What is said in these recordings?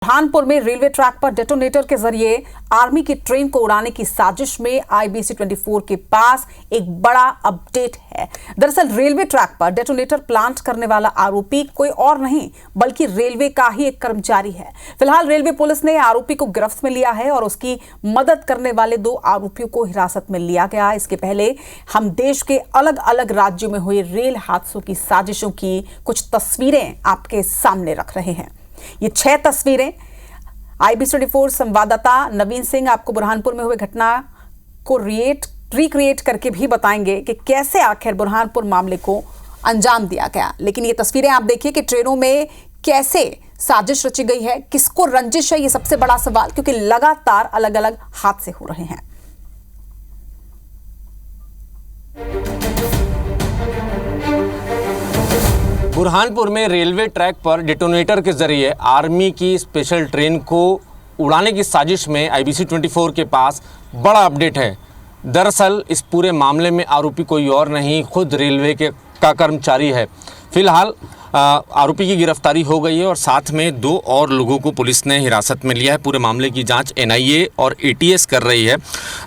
बुरहानपुर में railway track पर detonator के जरिए आर्मी की ट्रेन को उड़ाने की साजिश में IBC-24 के पास एक बड़ा अपडेट है। दरअसल रेलवे ट्रैक पर डेटोनेटर प्लांट करने वाला आरोपी कोई और नहीं बल्कि रेलवे का ही एक कर्मचारी है। फिलहाल रेलवे पुलिस ने आरोपी को गिरफ्त में लिया है और उसकी मदद करने वाले 2 आरोपियों को हिरासत में लिया गया। इसके पहले हम देश के अलग अलग राज्यों में हुए रेल हादसों की साजिशों की कुछ तस्वीरें आपके सामने रख रहे हैं। ये 6 तस्वीरें IBC-24 संवाददाता नवीन सिंह आपको बुरहानपुर में हुए घटना को रिक्रिएट करके भी बताएंगे कि कैसे आखिर बुरहानपुर मामले को अंजाम दिया गया। लेकिन ये तस्वीरें आप देखिए कि ट्रेनों में कैसे साजिश रची गई है, किसको रंजिश है, ये सबसे बड़ा सवाल, क्योंकि लगातार अलग अलग हादसे हो रहे हैं। बुरहानपुर में रेलवे ट्रैक पर डेटोनेटर के जरिए आर्मी की स्पेशल ट्रेन को उड़ाने की साजिश में IBC-24 के पास बड़ा अपडेट है। दरअसल इस पूरे मामले में आरोपी कोई और नहीं, खुद रेलवे का कर्मचारी है। फिलहाल आरोपी की गिरफ्तारी हो गई है और साथ में 2 और लोगों को पुलिस ने हिरासत में लिया है। पूरे मामले की जांच NIA और ATS कर रही है।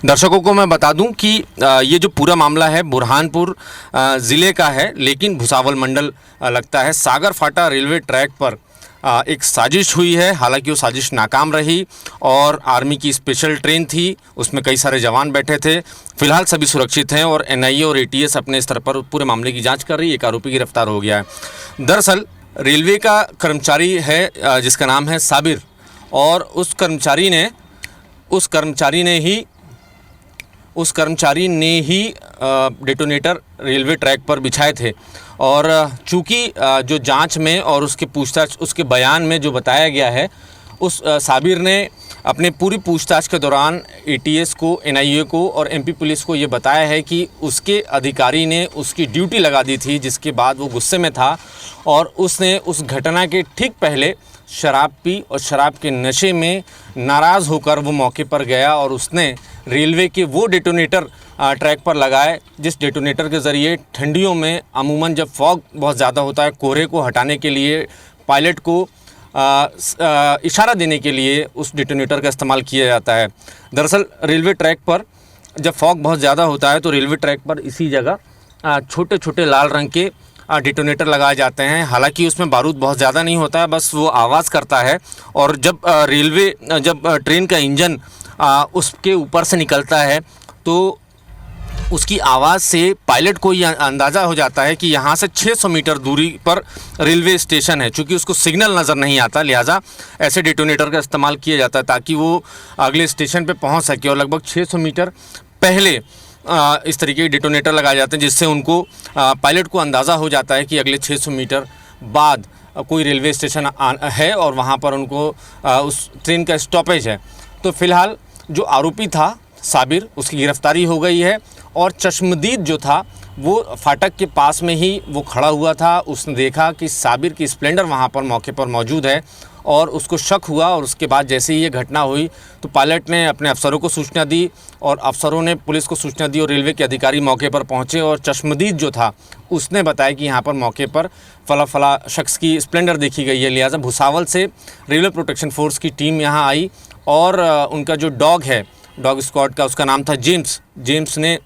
दर्शकों को मैं बता दूं कि ये जो पूरा मामला है बुरहानपुर ज़िले का है, लेकिन भुसावल मंडल लगता है। सागर फाटा रेलवे ट्रैक पर एक साजिश हुई है। हालांकि वो साजिश नाकाम रही और आर्मी की स्पेशल ट्रेन थी, उसमें कई सारे जवान बैठे थे। फिलहाल सभी सुरक्षित हैं और NIA और ATS अपने स्तर पर पूरे मामले की जांच कर रही है। एक आरोपी गिरफ्तार हो गया है। दरअसल रेलवे का कर्मचारी है जिसका नाम है साबिर, और उस कर्मचारी ने ही डेटोनेटर रेलवे ट्रैक पर बिछाए थे। और चूँकि जो जांच में और उसके पूछताछ, उसके बयान में जो बताया गया है, उस साबिर ने अपने पूरी पूछताछ के दौरान ATS को, NIA को और MP पुलिस को ये बताया है कि उसके अधिकारी ने उसकी ड्यूटी लगा दी थी, जिसके बाद वो गुस्से में था और उसने उस घटना के ठीक पहले शराब पी और शराब के नशे में नाराज़ होकर वो मौके पर गया और उसने रेलवे के वो डेटोनेटर ट्रैक पर लगाए जिस डेटोनेटर के ज़रिए ठंडियों में अमूमन जब फॉग बहुत ज़्यादा होता है, कोहरे को हटाने के लिए, पायलट को इशारा देने के लिए उस डेटोनेटर का इस्तेमाल किया जाता है। दरअसल रेलवे ट्रैक पर जब फॉग बहुत ज़्यादा होता है तो रेलवे ट्रैक पर इसी जगह छोटे छोटे लाल रंग के डेटोनेटर लगाए जाते हैं। हालांकि उसमें बारूद बहुत ज़्यादा नहीं होता है, बस वो आवाज़ करता है। और जब ट्रेन का इंजन उसके ऊपर से निकलता है तो उसकी आवाज़ से पायलट को यह अंदाज़ा हो जाता है कि यहाँ से 600 मीटर दूरी पर रेलवे स्टेशन है। चूँकि उसको सिग्नल नज़र नहीं आता, लिहाजा ऐसे डेटोनेटर का इस्तेमाल किया जाता है ताकि वो अगले स्टेशन पे पहुँच सके। और लगभग 600 मीटर पहले इस तरीके के डेटोनेटर लगाए जाते हैं जिससे उनको पायलट को अंदाज़ा हो जाता है कि अगले 600 मीटर बाद कोई रेलवे स्टेशन है और वहाँ पर उनको उस ट्रेन का स्टॉपेज है। तो फिलहाल जो आरोपी था साबिर, उसकी गिरफ्तारी हो गई है और चश्मदीद जो था वो फाटक के पास में ही वो खड़ा हुआ था। उसने देखा कि साबिर की स्प्लेंडर वहाँ पर मौके पर मौजूद है और उसको शक हुआ। और उसके बाद जैसे ही ये घटना हुई तो पायलट ने अपने अफसरों को सूचना दी और अफसरों ने पुलिस को सूचना दी और रेलवे के अधिकारी मौके पर पहुँचे। और चश्मदीद जो था उसने बताया कि यहाँ पर मौके पर फला शख्स की स्प्लेंडर देखी गई है। लिहाजा भुसावल से रेलवे प्रोटेक्शन फोर्स की टीम यहाँ आई और उनका जो डॉग है, डॉग स्क्वाड का, उसका नाम था जेम्स ने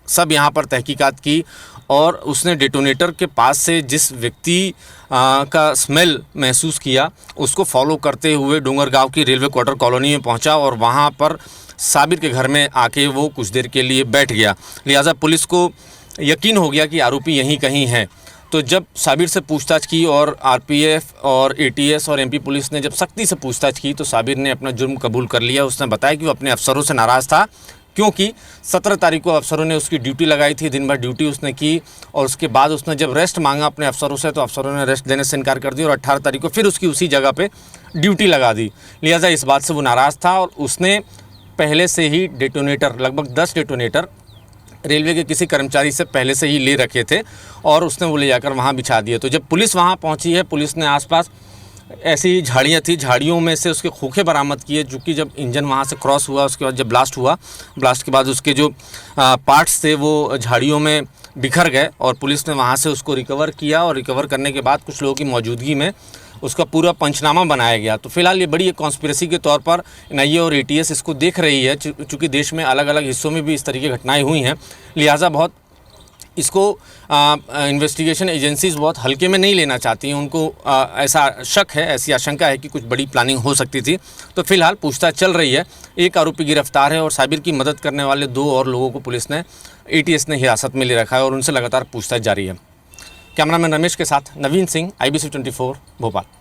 सब यहाँ पर तहकीकात की और उसने डेटोनेटर के पास से जिस व्यक्ति का स्मेल महसूस किया उसको फॉलो करते हुए डोंगरगांव की रेलवे क्वार्टर कॉलोनी में पहुँचा और वहाँ पर साबिर के घर में आके वो कुछ देर के लिए बैठ गया। लिहाजा पुलिस को यकीन हो गया कि आरोपी यहीं कहीं है। तो जब साबिर से पूछताछ की और RPF और ATS और MP पुलिस ने जब सख्ती से पूछताछ की तो साबिर ने अपना जुर्म कबूल कर लिया। उसने बताया कि वो अपने अफसरों से नाराज़ था क्योंकि 17 तारीख को अफसरों ने उसकी ड्यूटी लगाई थी, दिन भर ड्यूटी उसने की और उसके बाद उसने जब रेस्ट मांगा अपने अफसरों से तो अफसरों ने रेस्ट देने से इनकार कर दिया और 18 तारीख को फिर उसकी उसी जगह पे ड्यूटी लगा दी। लिहाजा इस बात से वो नाराज़ था और उसने पहले से ही डेटोनेटर, लगभग 10 डेटोनेटर रेलवे के किसी कर्मचारी से पहले से ही ले रखे थे और उसने वो ले जाकर वहाँ बिछा दिए। तो जब पुलिस वहाँ पहुँची है, पुलिस ने आसपास ऐसी झाड़ियाँ थी, झाड़ियों में से उसके खोखे बरामद किए। चूँकि जब इंजन वहाँ से क्रॉस हुआ, उसके बाद जब ब्लास्ट हुआ, ब्लास्ट के बाद उसके जो पार्ट्स थे वो झाड़ियों में बिखर गए और पुलिस ने वहाँ से उसको रिकवर किया और रिकवर करने के बाद कुछ लोगों की मौजूदगी में उसका पूरा पंचनामा बनाया गया। तो फिलहाल ये बड़ी एक कॉन्स्पिरेसी के तौर पर एनआईए और एटीएस इसको देख रही है, चूँकि देश में अलग अलग हिस्सों में भी इस तरीके की घटनाएँ हुई हैं, लिहाजा बहुत इसको इन्वेस्टिगेशन एजेंसीज़ बहुत हल्के में नहीं लेना चाहती हैं। उनको ऐसा शक है, ऐसी आशंका है कि कुछ बड़ी प्लानिंग हो सकती थी। तो फिलहाल पूछताछ चल रही है। एक आरोपी गिरफ्तार है और साबिर की मदद करने वाले 2 और लोगों को पुलिस ने एटीएस ने हिरासत में ले रखा है और उनसे लगातार पूछताछ जारी है। कैमरामैन रमेश के साथ नवीन सिंह, IBC 24 भोपाल।